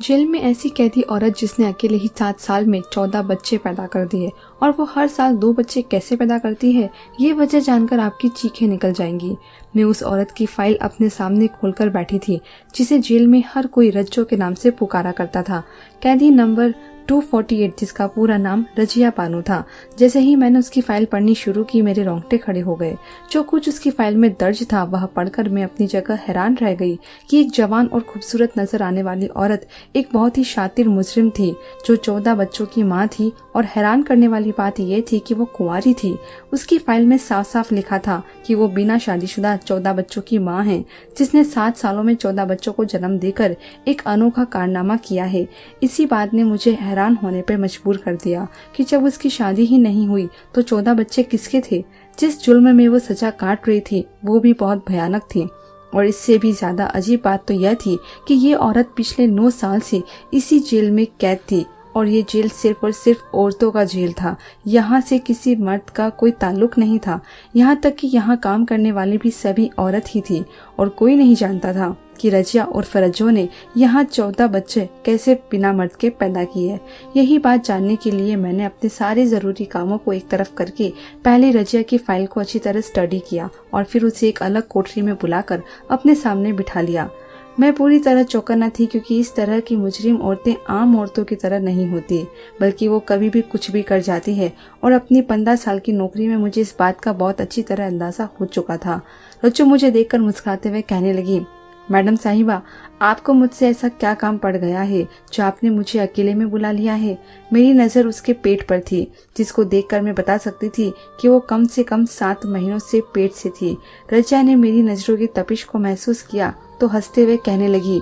Jail में ऐसी कैदी औरत जिसने अकेले ही 7 साल में 14 बच्चे पैदा कर दिए और वो हर साल 2 बच्चे कैसे पैदा करती है, ये वजह जानकर आपकी चीखें निकल जाएंगी। मैं उस औरत की फाइल अपने सामने खोलकर बैठी थी जिसे जेल में हर कोई रज्जो के नाम से पुकारा करता था। कैदी नंबर 248 जिसका पूरा नाम रजिया बानो था। जैसे ही मैंने उसकी फाइल पढ़नी शुरू की मेरे रोंगटे खड़े हो गए। जो कुछ उसकी फाइल में दर्ज था वह पढ़कर मैं अपनी जगह हैरान रह गई कि एक जवान और खूबसूरत नजर आने वाली औरत एक बहुत ही शातिर मुजरिम थी जो 14 बच्चों की माँ थी। और हैरान करने वाली बात यह थी कि वो कुंवारी थी। उसकी फाइल में साफ साफ लिखा था कि वो बिना शादीशुदा 14 बच्चों की माँ है जिसने 7 सालों में 14 बच्चों को जन्म देकर एक अनोखा कारनामा किया है। इसी बात ने मुझे हैरान होने पर मजबूर कर दिया कि जब उसकी शादी ही नहीं हुई तो 14 बच्चे किसके थे। जिस जुल्म में वो सजा काट रही थी वो भी बहुत भयानक थी। और इससे भी ज्यादा अजीब बात तो यह थी कि ये औरत पिछले 9 साल से इसी जेल में कैद थी और ये जेल सिर्फ और सिर्फ औरतों का जेल था। यहाँ से किसी मर्द का कोई ताल्लुक नहीं था। यहाँ तक कि यहाँ काम करने वाले भी सभी औरत ही थी और कोई नहीं जानता था कि रजिया और फरजो ने यहाँ 14 बच्चे कैसे बिना मर्द के पैदा किए। यही बात जानने के लिए मैंने अपने सारे जरूरी कामों को एक तरफ करके पहले रजिया की फाइल को अच्छी तरह स्टडी किया और फिर उसे एक अलग कोठरी में बुलाकर अपने सामने बिठा लिया। मैं पूरी तरह चौकन्ना थी क्योंकि इस तरह की मुजरिम औरतें आम औरतों की तरह नहीं होती, बल्कि वो कभी भी कुछ भी कर जाती है। और अपनी 15 साल की नौकरी में मुझे इस बात का बहुत अच्छी तरह अंदाजा हो चुका था। रज्जो मुझे देखकर मुस्कुराते हुए कहने लगी, मैडम साहिबा, आपको मुझसे ऐसा क्या काम पड़ गया है जो आपने मुझे अकेले में बुला लिया है। मेरी नजर उसके पेट पर थी जिसको देखकर मैं बता सकती थी कि वो कम से कम 7 महीनों से पेट से थी। रजिया ने मेरी नजरों की तपिश को महसूस किया तो हंसते हुए कहने लगी,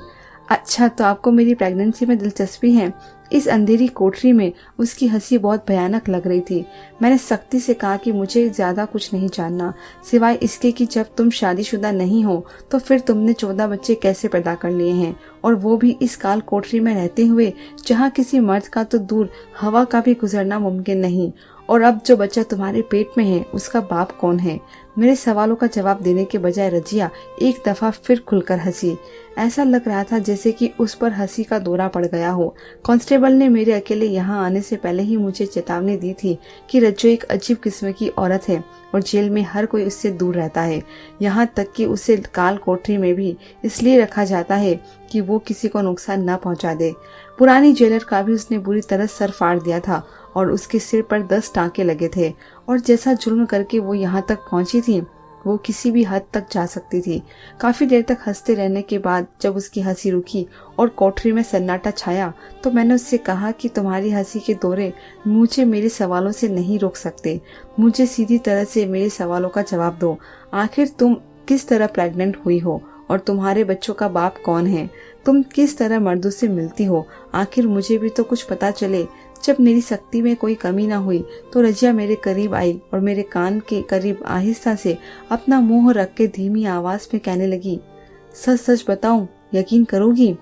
अच्छा तो आपको मेरी प्रेगनेंसी में दिलचस्पी है। इस अंधेरी कोठरी में उसकी हंसी बहुत भयानक लग रही थी। मैंने सख्ती से कहा कि मुझे ज्यादा कुछ नहीं जानना सिवाय इसके कि जब तुम शादीशुदा नहीं हो तो फिर तुमने 14 बच्चे कैसे पैदा कर लिए हैं, और वो भी इस काल कोठरी में रहते हुए जहाँ किसी मर्द का तो दूर हवा का भी गुजरना मुमकिन नहीं। और अब जो बच्चा तुम्हारे पेट में है उसका बाप कौन है। मेरे सवालों का जवाब देने के बजाय रजिया एक दफा फिर खुलकर हंसी। ऐसा लग रहा था जैसे कि उस पर हंसी का दौरा पड़ गया हो। कांस्टेबल ने मेरे अकेले यहाँ आने से पहले ही मुझे चेतावनी दी थी कि रज्जो एक अजीब किस्म की औरत है और जेल में हर कोई उससे दूर रहता है। यहाँ तक कि उसे काल कोठरी में भी इसलिए रखा जाता है कि वो किसी को नुकसान न पहुँचा दे। पुरानी जेलर का भी उसने बुरी तरह सर फाड़ दिया था और उसके सिर पर 10 टांके लगे थे। और जैसा जुल्म करके वो यहाँ तक पहुंची थी वो किसी भी हद तक जा सकती थी। काफी देर तक हंसते रहने के बाद जब उसकी हंसी रुकी और कोठरी में सन्नाटा छाया तो मैंने उससे कहा कि तुम्हारी हंसी के दौरे मुझे मेरे सवालों से नहीं रोक सकते। मुझे सीधी तरह से मेरे सवालों का जवाब दो। आखिर तुम किस तरह प्रेग्नेंट हुई हो और तुम्हारे बच्चों का बाप कौन है। तुम किस तरह मर्दों से मिलती हो। आखिर मुझे भी तो कुछ पता चले। जब मेरी सख्ती में कोई कमी न हुई तो रजिया मेरे करीब आई और मेरे कान के करीब आहिस्ता से अपना मुंह रख के धीमी आवाज में कहने लगी, सच सच बताऊं, यकीन करोगी।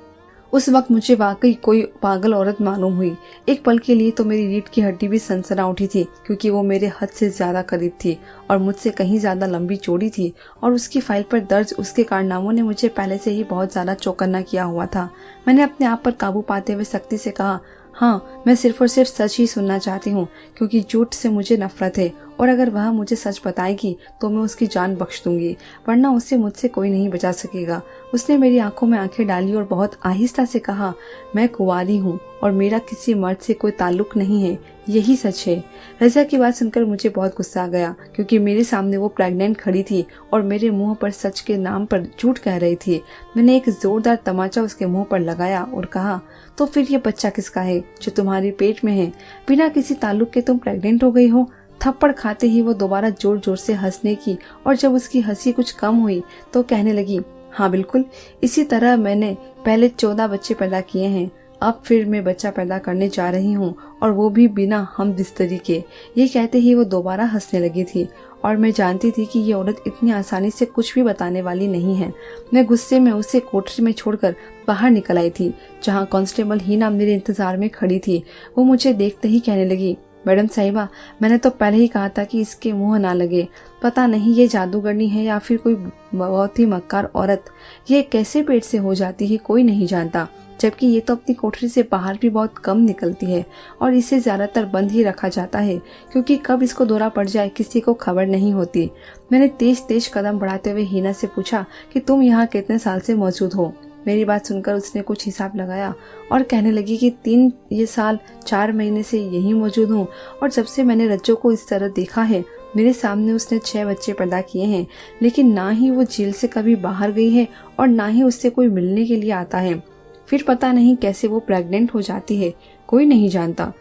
उस वक्त मुझे वाकई कोई पागल औरत मालूम हुई। एक पल के लिए तो मेरी रीढ़ की हड्डी भी सनसना उठी थी क्योंकि वो मेरे हद से ज्यादा करीब थी और मुझसे कहीं ज्यादा लंबी चौड़ी थी। और उसकी फाइल पर दर्ज उसके कारनामों ने मुझे पहले से ही बहुत ज्यादा चौकन्ना किया हुआ था। मैंने अपने आप पर काबू पाते हुए सख्ती से कहा, हाँ, मैं सिर्फ और सिर्फ सच ही सुनना चाहती हूँ क्योंकि झूठ से मुझे नफरत है और अगर वह मुझे सच बताएगी तो मैं उसकी जान बख्श दूंगी, वरना उसे मुझसे कोई नहीं बचा सकेगा। उसने मेरी आंखों में आंखें डाली और बहुत आहिस्ता से कहा, मैं कुंवारी हूँ और मेरा किसी मर्द से कोई ताल्लुक नहीं है, यही सच है। रजिया की बात सुनकर मुझे बहुत गुस्सा आ गया क्योंकि मेरे सामने वो प्रेग्नेंट खड़ी थी और मेरे मुंह पर सच के नाम पर झूठ कह रही थी। मैंने एक जोरदार तमाचा उसके मुंह पर लगाया और कहा, तो फिर ये बच्चा किसका है जो तुम्हारे पेट में है। बिना किसी ताल्लुक के तुम प्रेग्नेंट हो गई हो। थप्पड़ खाते ही वो दोबारा जोर जोर से हंसने की और जब उसकी हंसी कुछ कम हुई तो कहने लगी, हाँ बिल्कुल, इसी तरह मैंने पहले 14 बच्चे पैदा किए हैं। अब फिर मैं बच्चा पैदा करने जा रही हूँ और वो भी बिना हम बिस्तरी के। ये कहते ही वो दोबारा हंसने लगी थी और मैं जानती थी कि ये औरत इतनी आसानी से कुछ भी बताने वाली नहीं है। मैं गुस्से में उसे कोठरी में छोड़कर बाहर निकल आई थी जहाँ कांस्टेबल हीना मेरे इंतजार में खड़ी थी। वो मुझे देखते ही कहने लगी, मैडम साहिबा, मैंने तो पहले ही कहा था कि इसके मुंह ना लगे। पता नहीं ये जादूगरनी है या फिर कोई बहुत ही मक्कार औरत। ये कैसे पेट से हो जाती है कोई नहीं जानता, जबकि ये तो अपनी कोठरी से बाहर भी बहुत कम निकलती है और इसे ज्यादातर बंद ही रखा जाता है, क्योंकि कब इसको दौरा पड़ जाए किसी को खबर नहीं होती। मैंने तेज तेज कदम बढ़ाते हुए हिना से पूछा कि तुम यहाँ कितने साल से मौजूद हो। मेरी बात सुनकर उसने कुछ हिसाब लगाया और कहने लगी कि 3 साल 4 महीने से यहीं मौजूद हूँ, और जब से मैंने रज्जो को इस तरह देखा है मेरे सामने उसने 6 बच्चे पैदा किए हैं, लेकिन ना ही वो जेल से कभी बाहर गई है और ना ही उससे कोई मिलने के लिए आता है। फिर पता नहीं कैसे वो प्रेग्नेंट हो जाती है, कोई नहीं जानता।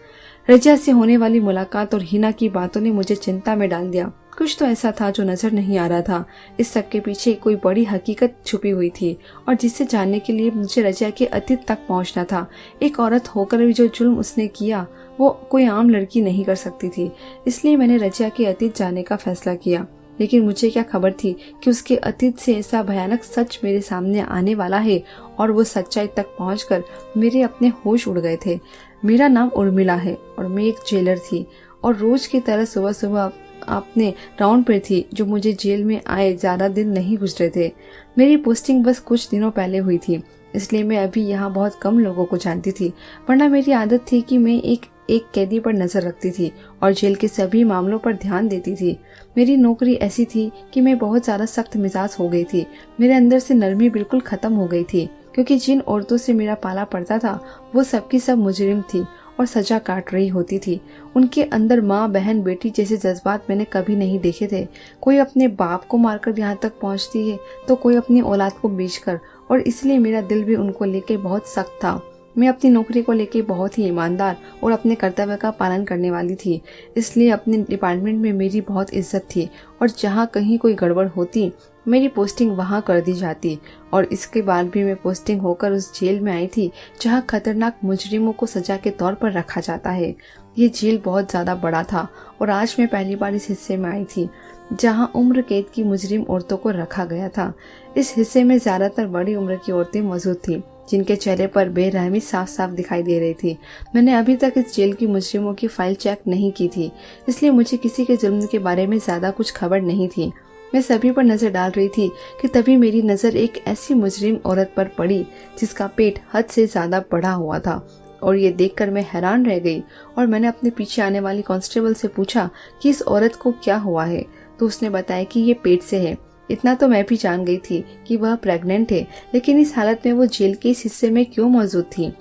रजिया से होने वाली मुलाकात और हिना की बातों ने मुझे चिंता में डाल दिया। कुछ तो ऐसा था जो नजर नहीं आ रहा था। इस सब के पीछे कोई बड़ी हकीकत छुपी हुई थी और जिसे जानने के लिए मुझे रजिया के अतीत तक पहुंचना था। एक औरत होकर भी जो जुल्म उसने किया वो कोई आम लड़की नहीं कर सकती थी। इसलिए मैंने रजिया के अतीत जानने का फैसला किया। लेकिन मुझे क्या खबर थी कि उसके अतीत से ऐसा भयानक सच मेरे सामने आने वाला है, और वो सच्चाई तक पहुंचकर मेरे अपने होश उड़ गए थे। मेरा नाम उर्मिला है और मैं एक जेलर थी, और रोज की तरह सुबह सुबह अपने राउंड पर थी। जो मुझे जेल में आए ज्यादा दिन नहीं गुजरे थे। मेरी पोस्टिंग बस कुछ दिनों पहले हुई थी, इसलिए मैं अभी यहाँ बहुत कम लोगों को जानती थी। वरना मेरी आदत थी कि मैं एक कैदी पर नजर रखती थी और जेल के सभी मामलों पर ध्यान देती थी। मेरी नौकरी ऐसी थी कि मैं बहुत ज्यादा सख्त मिजाज हो गई थी। मेरे अंदर से नरमी बिल्कुल खत्म हो गई थी, क्योंकि जिन औरतों से मेरा पाला पड़ता था वो सबकी सब मुजरिम थी और सजा काट रही होती थी। उनके अंदर माँ, बहन, बेटी जैसे जज्बात मैंने कभी नहीं देखे थे। कोई अपने बाप को मारकर यहाँ तक पहुँचती है तो कोई अपनी औलाद को बेचकर, और इसलिए मेरा दिल भी उनको लेकर बहुत सख्त था। मैं अपनी नौकरी को लेकर बहुत ही ईमानदार और अपने कर्तव्य का पालन करने वाली थी, इसलिए अपने डिपार्टमेंट में मेरी बहुत इज्जत थी, और जहाँ कहीं कोई गड़बड़ होती मेरी पोस्टिंग वहाँ कर दी जाती। और इसके बाद भी मैं पोस्टिंग होकर उस जेल में आई थी जहाँ खतरनाक मुजरिमों को सजा के तौर पर रखा जाता है। ये जेल बहुत ज्यादा बड़ा था और आज मैं पहली बार इस हिस्से में आई थी जहाँ उम्र कैद की मुजरिम औरतों को रखा गया था। इस हिस्से में ज्यादातर बड़ी उम्र की औरतें मौजूद थी, जिनके चेहरे पर बेरहमी साफ साफ दिखाई दे रही थी। मैंने अभी तक इस जेल की मुजरिमों की फाइल चेक नहीं की थी, इसलिए मुझे किसी के जुल्म के बारे में ज्यादा कुछ खबर नहीं थी। मैं सभी पर नजर डाल रही थी कि तभी मेरी नजर एक ऐसी मुजरिम औरत पर पड़ी जिसका पेट हद से ज्यादा बढ़ा हुआ था, और ये देखकर मैं हैरान रह गई। और मैंने अपने पीछे आने वाली कांस्टेबल से पूछा कि इस औरत को क्या हुआ है, तो उसने बताया कि ये पेट से है। इतना तो मैं भी जान गई थी कि वह प्रेग्नेंट है, लेकिन इस हालत में वो जेल के इस हिस्से में क्यों मौजूद थी,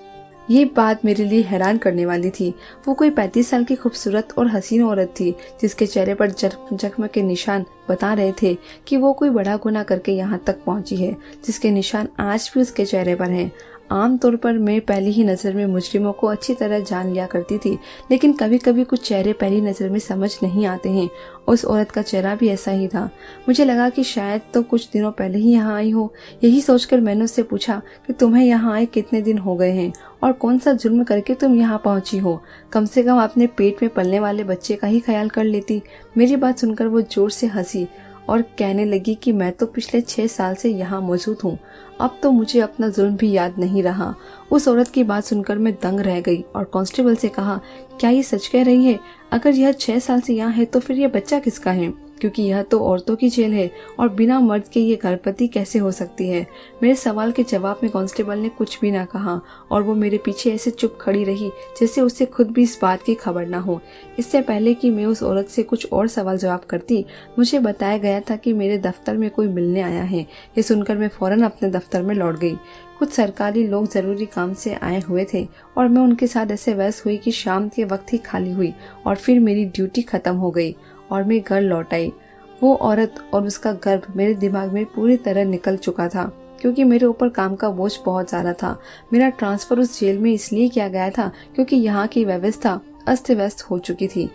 ये बात मेरे लिए हैरान करने वाली थी। वो कोई 35 साल की खूबसूरत और हसीन औरत थी जिसके चेहरे पर जख्म के निशान बता रहे थे कि वो कोई बड़ा गुनाह करके यहाँ तक पहुंची है, जिसके निशान आज भी उसके चेहरे पर हैं। आमतौर पर मैं पहली ही नजर में मुजरिमों को अच्छी तरह जान लिया करती थी, लेकिन कभी कभी कुछ चेहरे पहली नजर में समझ नहीं आते हैं। उस औरत का चेहरा भी ऐसा ही था। मुझे लगा कि शायद तो कुछ दिनों पहले ही यहाँ आई हो। यही सोचकर मैंने उससे पूछा कि तुम्हें यहाँ आए कितने दिन हो गए हैं और कौन सा जुर्म करके तुम यहाँ पहुंची हो। कम से कम अपने पेट में पलने वाले बच्चे का ही ख्याल कर लेती। मेरी बात सुनकर वो जोर से हंसी और कहने लगी कि मैं तो पिछले 6 साल से यहाँ मौजूद हूँ। अब तो मुझे अपना जुल्म भी याद नहीं रहा। उस औरत की बात सुनकर मैं दंग रह गई और कांस्टेबल से कहा, क्या ये सच कह रही है? अगर यह 6 साल से यहाँ है तो फिर यह बच्चा किसका है? क्योंकि यह तो औरतों की जेल है और बिना मर्द के ये गर्भवती कैसे हो सकती है? मेरे सवाल के जवाब में कांस्टेबल ने कुछ भी ना कहा और वो मेरे पीछे ऐसे चुप खड़ी रही जैसे उसे खुद भी इस बात की खबर ना हो। इससे पहले कि मैं उस औरत से कुछ और सवाल जवाब करती, मुझे बताया गया था कि मेरे दफ्तर में कोई मिलने आया है। ये सुनकर मैं फौरन अपने दफ्तर में लौट गई। कुछ सरकारी लोग जरूरी काम से आए हुए थे और मैं उनके साथ ऐसे व्यस्त हुई कि शाम के वक्त ही खाली हुई और फिर मेरी ड्यूटी खत्म हो गई और मैं घर लौट आई। वो औरत और उसका गर्भ मेरे दिमाग में पूरी तरह निकल चुका था, क्योंकि मेरे ऊपर काम का बोझ बहुत ज्यादा था। मेरा ट्रांसफर उस जेल में इसलिए किया गया था क्योंकि यहाँ की व्यवस्था अस्त व्यस्त हो चुकी थी।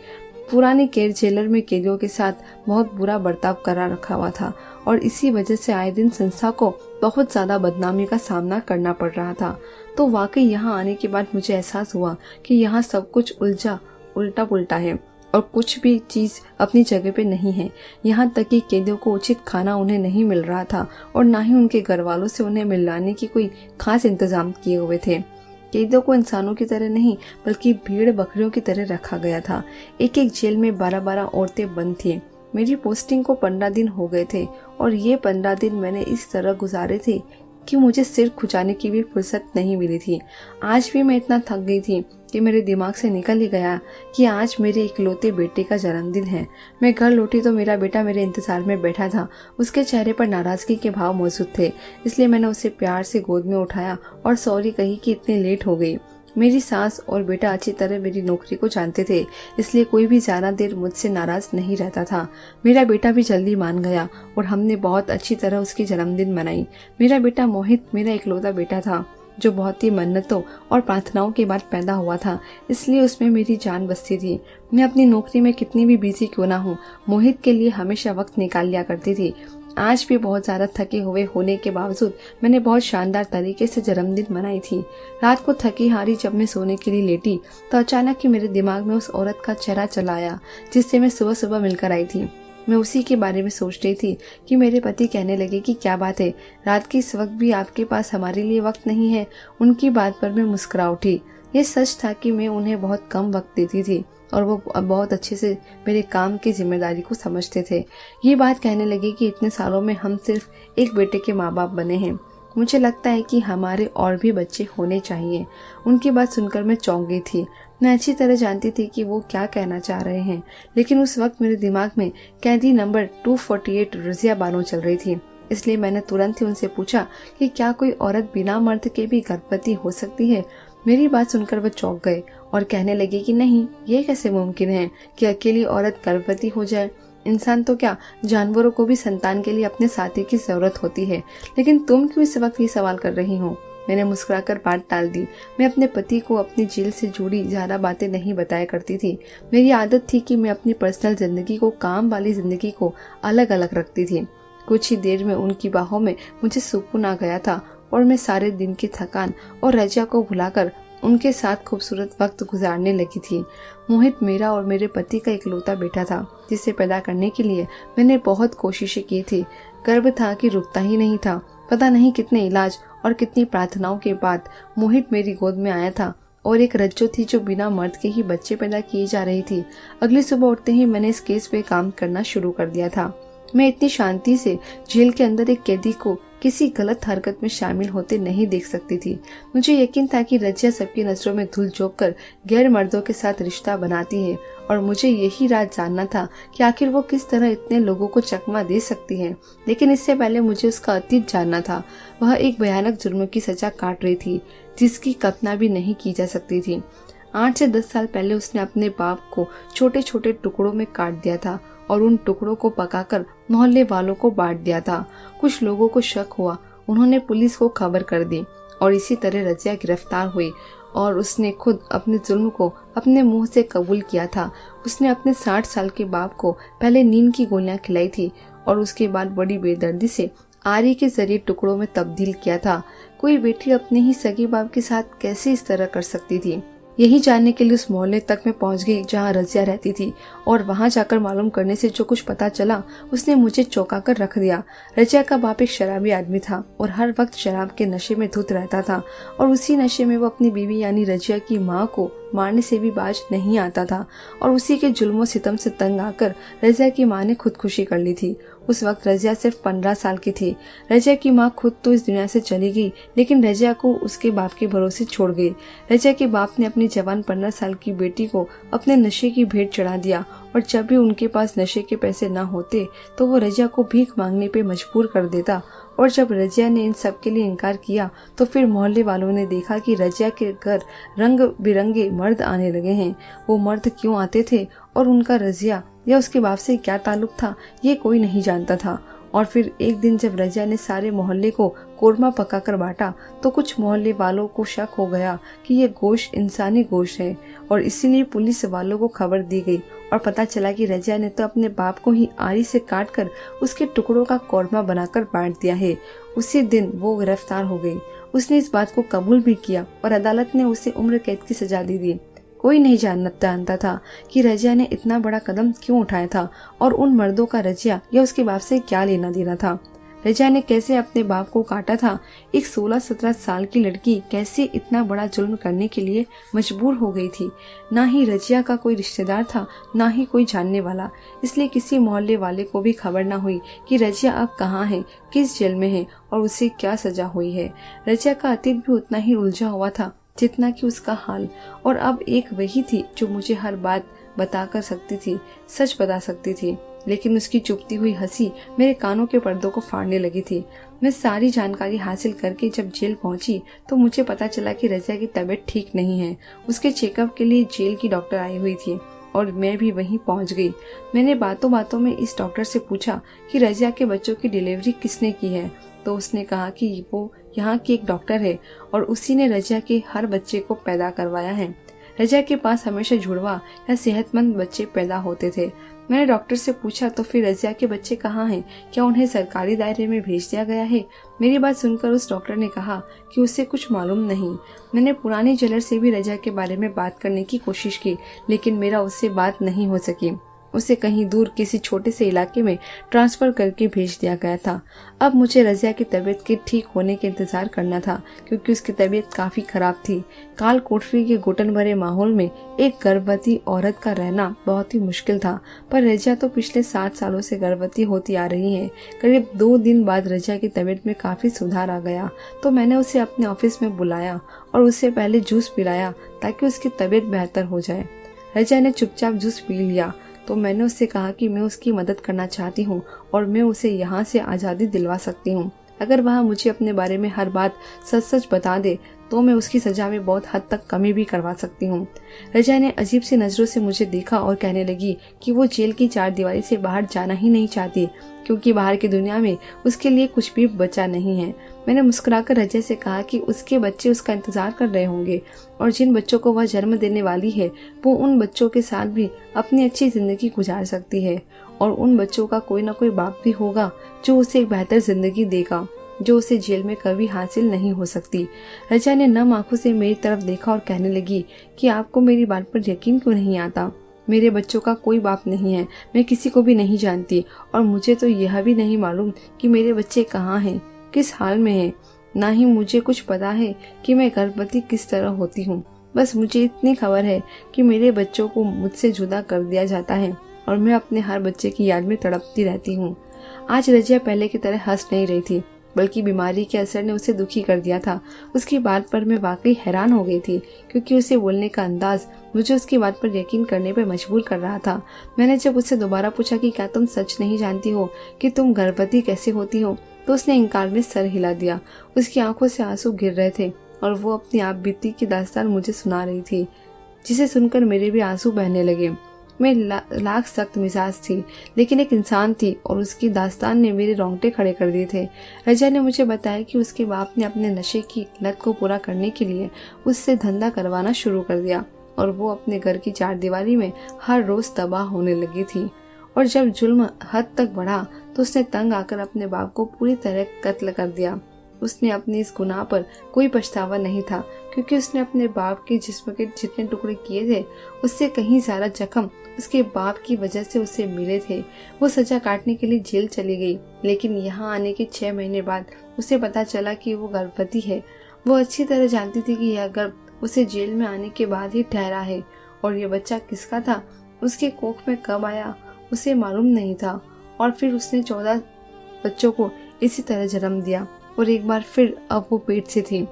पुरानी केर जेलर में कैदियों के साथ बहुत बुरा बर्ताव करा रखा हुआ था और इसी वजह से आए दिन संस्था को बहुत ज्यादा बदनामी का सामना करना पड़ रहा था। तो वाकई यहाँ आने के बाद मुझे एहसास हुआ कि यहाँ सब कुछ उल्टा पुल्टा है और कुछ भी चीज अपनी जगह पे नहीं है। यहाँ तक कि कैदियों को उचित खाना उन्हें नहीं मिल रहा था और ना ही उनके घर वालों से उन्हें मिलाने की कोई खास इंतजाम किए हुए थे। कैदियों को इंसानों की तरह नहीं बल्कि भेड़ बकरियों की तरह रखा गया था। एक एक जेल में 12-12 औरतें बंद थी। मेरी पोस्टिंग को 15 दिन हो गए थे और ये 15 दिन मैंने इस तरह गुजारे थे कि मुझे सिर खुजाने की भी फुर्सत नहीं मिली थी। आज भी मैं इतना थक गई थी कि मेरे दिमाग से निकल ही गया कि आज मेरे इकलौते बेटे का जन्मदिन है। मैं घर लौटी तो मेरा बेटा मेरे इंतजार में बैठा था। उसके चेहरे पर नाराजगी के भाव मौजूद थे, इसलिए मैंने उसे प्यार से गोद में उठाया और सॉरी कही कि इतनी लेट हो गई। मेरी सास और बेटा अच्छी तरह मेरी नौकरी को जानते थे, इसलिए कोई भी ज्यादा देर मुझसे नाराज नहीं रहता था। मेरा बेटा भी जल्दी मान गया और हमने बहुत अच्छी तरह उसकी जन्मदिन मनाई। मेरा बेटा मोहित मेरा इकलौता बेटा था जो बहुत ही मन्नतों और प्रार्थनाओं के बाद पैदा हुआ था, इसलिए उसमें मेरी जान बसती थी। मैं अपनी नौकरी में कितनी भी बिजी क्यों ना हूँ, मोहित के लिए हमेशा वक्त निकाल लिया करती थी। आज भी बहुत ज्यादा थके हुए होने के बावजूद मैंने बहुत शानदार तरीके से जन्मदिन मनाई थी। रात को थकी हारी जब मैं सोने के लिए लेटी तो अचानक ही मेरे दिमाग में उस औरत का चेहरा चला आया जिससे मैं सुबह सुबह मिलकर आई थी। मैं उसी के बारे में सोच रही थी कि मेरे पति कहने लगे कि क्या बात है, रात के इस वक्त भी आपके पास हमारे लिए वक्त नहीं है। उनकी बात पर मैं मुस्कुरा उठी। ये सच था कि मैं उन्हें बहुत कम वक्त देती थी और वो बहुत अच्छे से मेरे काम की जिम्मेदारी को समझते थे। ये बात कहने लगे कि इतने सालों में हम सिर्फ एक बेटे के माँ बाप बने हैं। मुझे लगता है कि हमारे और भी बच्चे होने चाहिए। उनकी बात सुनकर मैं चौंक गई थी। मैं अच्छी तरह जानती थी कि वो क्या कहना चाह रहे हैं, लेकिन उस वक्त मेरे दिमाग में कैदी नंबर 248 रजिया बानो चल रही थी। इसलिए मैंने तुरंत ही उनसे पूछा कि क्या कोई औरत बिना मर्द के भी गर्भवती हो सकती है। मेरी बात सुनकर वो चौंक गए और कहने लगे कि नहीं, ये कैसे मुमकिन है कि अकेली औरत गर्भवती हो जाए। इंसान तो क्या, जानवरों को भी संतान के लिए अपने साथी की जरूरत होती है, लेकिन तुम क्यों इस वक्त ये सवाल कर रही हो। मैंने मुस्कुराकर बात टाल दी। मैं अपने पति को अपनी जेल से जुड़ी ज्यादा बातें नहीं बताया करती थी। मेरी आदत थी कि मैं अपनी पर्सनल जिंदगी को काम वाली जिंदगी को अलग अलग रखती थी। कुछ ही देर में उनकी बाहों में मुझे सुकून आ गया था और मैं सारे दिन की थकान और रजा को भुलाकर उनके साथ खूबसूरत वक्त गुजारने लगी थी। मोहित मेरा और मेरे पति का इकलौता बेटा था जिसे पैदा करने के लिए मैंने बहुत कोशिशें की थी। गर्भ था कि रुकता ही नहीं था। पता नहीं कितने इलाज और कितनी प्रार्थनाओं के बाद मोहित मेरी गोद में आया था और एक रज्जो थी जो बिना मर्द के ही बच्चे पैदा किए जा रही थी। अगली सुबह उठते ही मैंने इस केस पे काम करना शुरू कर दिया था। मैं इतनी शांति से जेल के अंदर एक कैदी को किसी गलत हरकत में शामिल होते नहीं देख सकती थी। मुझे यकीन था कि रजिया सबकी नजरों में धूल झोंक कर गैर मर्दों के साथ रिश्ता बनाती है और मुझे यही राज जानना था कि आखिर वो किस तरह इतने लोगों को चकमा दे सकती है। लेकिन इससे पहले मुझे उसका अतीत जानना था। वह एक भयानक जुर्म की सजा काट रही थी जिसकी कल्पना भी नहीं की जा सकती थी। 8 से 10 साल पहले उसने अपने बाप को छोटे छोटे टुकड़ों में काट दिया था और उन टुकड़ों को पकाकर मोहल्ले वालों को बांट दिया था। कुछ लोगों को शक हुआ, उन्होंने पुलिस को खबर कर दी और इसी तरह रजिया गिरफ्तार हुई और उसने खुद अपने जुल्म को अपने मुंह से कबूल किया था। उसने अपने 60 साल के बाप को पहले नींद की गोलियां खिलाई थी और उसके बाद बड़ी बेदर्दी से आरी के जरिए टुकड़ों में तब्दील किया था। कोई बेटी अपने ही सगे बाप के साथ कैसे इस तरह कर सकती थी। यही जानने के लिए उस मोहल्ले तक मैं पहुंच गई जहां रजिया रहती थी और वहां जाकर मालूम करने से जो कुछ पता चला उसने मुझे चौंका कर रख दिया। रजिया का बाप एक शराबी आदमी था और हर वक्त शराब के नशे में धुत रहता था और उसी नशे में वो अपनी बीवी यानी रजिया की माँ को मारने से भी बाज नहीं आता था और उसी के जुल्मों सितम से तंग आकर रजिया की माँ ने खुदकुशी कर ली थी। उस वक्त रजिया सिर्फ 15 साल की थी। रजिया की माँ खुद तो इस दुनिया से चली गई, लेकिन रजिया को उसके बाप के भरोसे छोड़ गई। रजिया के बाप ने अपनी जवान 15 साल की बेटी को अपने नशे की भेंट चढ़ा दिया और जब भी उनके पास नशे के पैसे न होते तो वो रजिया को भीख मांगने पे मजबूर कर देता। और जब रजिया ने इन सब के लिए इनकार किया तो फिर मोहल्ले वालों ने देखा कि रजिया के घर रंग बिरंगे मर्द आने लगे हैं। वो मर्द क्यों आते थे और उनका रजिया या उसके बाप से क्या ताल्लुक था, ये कोई नहीं जानता था। और फिर एक दिन जब रजिया ने सारे मोहल्ले को कोरमा पकाकर बांटा तो कुछ मोहल्ले वालों को शक हो गया कि ये गोश्त इंसानी गोश्त है और इसीलिए पुलिस वालों को खबर दी गई और पता चला कि रजिया ने तो अपने बाप को ही आरी से काटकर उसके टुकड़ों का कोरमा बनाकर बांट दिया है। उसी दिन वो गिरफ्तार हो गई। उसने इस बात को कबूल भी किया और अदालत ने उसे उम्र कैद की सजा दे दी। कोई नहीं जानता था कि रजिया ने इतना बड़ा कदम क्यों उठाया था और उन मर्दों का रजिया या उसके बाप से क्या लेना देना था। रजिया ने कैसे अपने बाप को काटा था। एक 16-17 साल की लड़की कैसे इतना बड़ा जुल्म करने के लिए मजबूर हो गई थी। ना ही रजिया का कोई रिश्तेदार था, ना ही कोई जानने वाला, इसलिए किसी मोहल्ले वाले को भी खबर न हुई कि रजिया अब कहाँ है, किस जेल में है और उसे क्या सजा हुई है। रजिया का अतीत भी उतना ही उलझा हुआ था जितना कि उसका हाल, और अब एक वही थी जो मुझे हर बात बता कर सकती थी, सच बता सकती थी। लेकिन उसकी चुपती हुई हंसी मेरे कानों के पर्दों को फाड़ने लगी थी। मैं सारी जानकारी हासिल करके जब जेल पहुंची तो मुझे पता चला कि रजिया की तबीयत ठीक नहीं है। उसके चेकअप के लिए जेल की डॉक्टर आई हुई थी और मैं भी वहीं पहुंच गई। मैंने बातों बातों में इस डॉक्टर से पूछा कि रजिया के बच्चों की डिलीवरी किसने की है, तो उसने कहा कि वो यहाँ की एक डॉक्टर है और उसी ने रजिया के हर बच्चे को पैदा करवाया है। रजिया के पास हमेशा जुड़वा या सेहतमंद बच्चे पैदा होते थे। मैंने डॉक्टर से पूछा तो फिर रजिया के बच्चे कहाँ हैं? क्या उन्हें सरकारी दायरे में भेज दिया गया है? मेरी बात सुनकर उस डॉक्टर ने कहा कि उसे कुछ मालूम नहीं। मैंने पुरानी जेलर से भी रजिया के बारे में बात करने की कोशिश की, लेकिन मेरा उससे बात नहीं हो सकी। उसे कहीं दूर किसी छोटे से इलाके में ट्रांसफर करके भेज दिया गया था। अब मुझे रजिया की तबीयत के ठीक होने के इंतजार करना था, क्योंकि उसकी तबीयत काफी खराब थी। काल कोठरी के घुटन भरे माहौल में एक गर्भवती औरत का रहना बहुत ही मुश्किल था। पर रजिया तो पिछले 7 सालों से गर्भवती होती आ रही है। करीब 2 दिन बाद रजिया की तबीयत में काफी सुधार आ गया, तो मैंने उसे अपने ऑफिस में बुलाया और उससे पहले जूस पिलाया ताकि उसकी तबीयत बेहतर हो जाए। रजिया ने चुपचाप जूस पी लिया तो मैंने उससे कहा कि मैं उसकी मदद करना चाहती हूँ और मैं उसे यहाँ से आज़ादी दिलवा सकती हूँ। अगर वह मुझे अपने बारे में हर बात सच सच बता दे तो मैं उसकी सजा में बहुत हद तक कमी भी करवा सकती हूँ। रजिया ने अजीब सी नजरों से मुझे देखा और कहने लगी कि वो जेल की 4 दीवारी से बाहर जाना ही नहीं चाहती, क्योंकि बाहर की दुनिया में उसके लिए कुछ भी बचा नहीं है। मैंने मुस्कुराकर रजिया से कहा कि उसके बच्चे उसका इंतजार कर रहे होंगे और जिन बच्चों को वह जन्म देने वाली है वो उन बच्चों के साथ भी अपनी अच्छी जिंदगी गुजार सकती है, और उन बच्चों का कोई ना कोई बाप भी होगा जो उसे एक बेहतर जिंदगी देगा, जो उसे जेल में कभी हासिल नहीं हो सकती। रजिया ने नम आंखों से मेरी तरफ देखा और कहने लगी कि आपको मेरी बात पर यकीन क्यों नहीं आता? मेरे बच्चों का कोई बाप नहीं है, मैं किसी को भी नहीं जानती और मुझे तो यह भी नहीं मालूम कि मेरे बच्चे कहाँ हैं, किस हाल में हैं। ना ही मुझे कुछ पता है कि मैं गर्भवती किस तरह होती हूँ। बस मुझे इतनी खबर है कि मेरे बच्चों को मुझसे जुदा कर दिया जाता है और मैं अपने हर बच्चे की याद में तड़पती रहती हूँ। आज रजिया पहले की तरह हंस नहीं रही थी, बल्कि बीमारी के असर ने उसे दुखी कर दिया था। उसकी बात पर मैं वाकई हैरान हो गई थी, क्योंकि उसे बोलने का अंदाज मुझे उसकी बात पर यकीन करने पर मजबूर कर रहा था। मैंने जब उससे दोबारा पूछा कि क्या तुम सच नहीं जानती हो कि तुम गर्भवती कैसे होती हो, तो उसने इनकार में सर हिला दिया। उसकी आंखों से आंसू गिर रहे थे और वो अपनी आप बीती की दास्तान मुझे सुना रही थी, जिसे सुनकर मेरे भी आंसू बहने लगे। मैं लाख सख्त मिजाज थी, लेकिन एक इंसान थी और उसकी दास्तान ने मेरे रोंगटे खड़े कर दिए थे। रजिया ने मुझे बताया कि उसके बाप ने अपने नशे की लत को पूरा करने के लिए उससे धंधा करवाना शुरू कर दिया और वो अपने घर की 4 दीवारी में हर रोज तबाह होने लगी थी। और जब जुल्म हद तक बढ़ा तो उसने तंग आकर अपने बाप को पूरी तरह कत्ल कर दिया। उसने अपने इस गुनाह पर कोई पछतावा नहीं था, क्योंकि उसने अपने बाप के जिस्म के जितने टुकड़े किए थे उससे कहीं ज्यादा जख्म उसके बाप की वजह से उसे मिले थे। वो सजा काटने के लिए जेल चली गई, लेकिन यहाँ आने के 6 महीने बाद उसे पता चला कि वो गर्भवती है। वो अच्छी तरह जानती थी कि यह गर्भ उसे जेल में आने के बाद ही ठहरा है, और ये बच्चा किसका था, उसके कोख में कब आया, उसे मालूम नहीं था। और फिर उसने 14 बच्चों को इसी तरह जन्म दिया और एक बार फिर अब वो पेट से थी।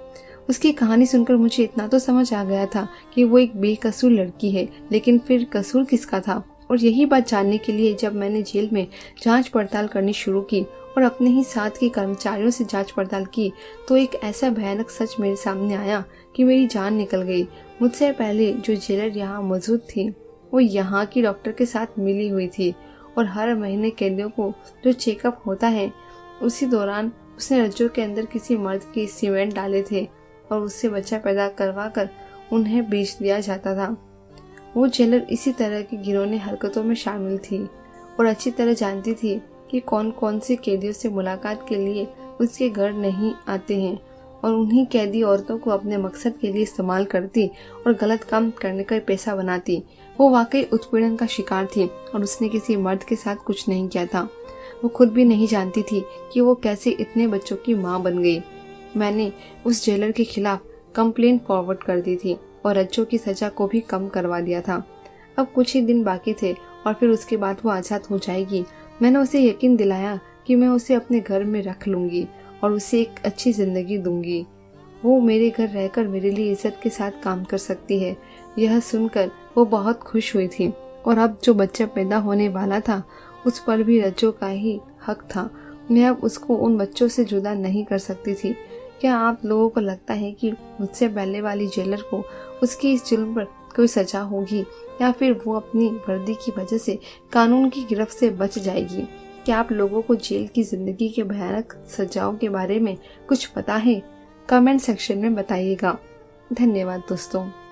उसकी कहानी सुनकर मुझे इतना तो समझ आ गया था कि वो एक बेकसूर लड़की है, लेकिन फिर कसूर किसका था? और यही बात जानने के लिए जब मैंने जेल में जांच पड़ताल करनी शुरू की और अपने ही साथ के कर्मचारियों से जांच पड़ताल की, तो एक ऐसा भयानक सच मेरे सामने आया कि मेरी जान निकल गई। मुझसे पहले जो जेलर यहाँ मौजूद थी वो यहाँ की डॉक्टर के साथ मिली हुई थी, और हर महीने कैदियों को जो चेकअप होता है उसी दौरान उसने रज्जों के अंदर किसी मर्द के सीमेंट डाले थे और उससे बच्चा पैदा करवा कर उन्हें बेच दिया जाता था। वो जेलर इसी तरह की घिनौनी हरकतों में शामिल थी और अच्छी तरह जानती थी कि कौन कौन से कैदियों से मुलाकात के लिए उसके घर नहीं आते हैं, और उन्हीं कैदी औरतों को अपने मकसद के लिए इस्तेमाल करती और गलत काम करने का पैसा बनाती। वो वाकई उत्पीड़न का शिकार थी और उसने किसी मर्द के साथ कुछ नहीं किया था। वो खुद भी नहीं जानती थी कि वो कैसे इतने बच्चों की माँ बन गई। मैंने उस जेलर के खिलाफ कंप्लेंट फॉरवर्ड कर दी थी और रज्जो की सजा को भी कम करवा दिया था। अब कुछ ही दिन बाकी थे और फिर उसके बाद वो आज़ाद हो जाएगी। मैंने उसे यकीन दिलाया कि मैं उसे अपने घर में रख लूंगी और उसे एक अच्छी जिंदगी दूंगी। वो मेरे घर रहकर मेरे लिए इज्जत के साथ काम कर सकती है। यह सुनकर वो बहुत खुश हुई थी और अब जो बच्चा पैदा होने वाला था उस पर भी रज्जो का ही हक था। मैं अब उसको उन बच्चों से जुदा नहीं कर सकती थी। क्या आप लोगों को लगता है कि मुझसे पहले वाली जेलर को उसकी इस जुल्म पर कोई सजा होगी या फिर वो अपनी वर्दी की वजह से कानून की गिरफ्त से बच जाएगी? क्या आप लोगों को जेल की जिंदगी के भयानक सजाओं के बारे में कुछ पता है? कमेंट सेक्शन में बताइएगा। धन्यवाद दोस्तों।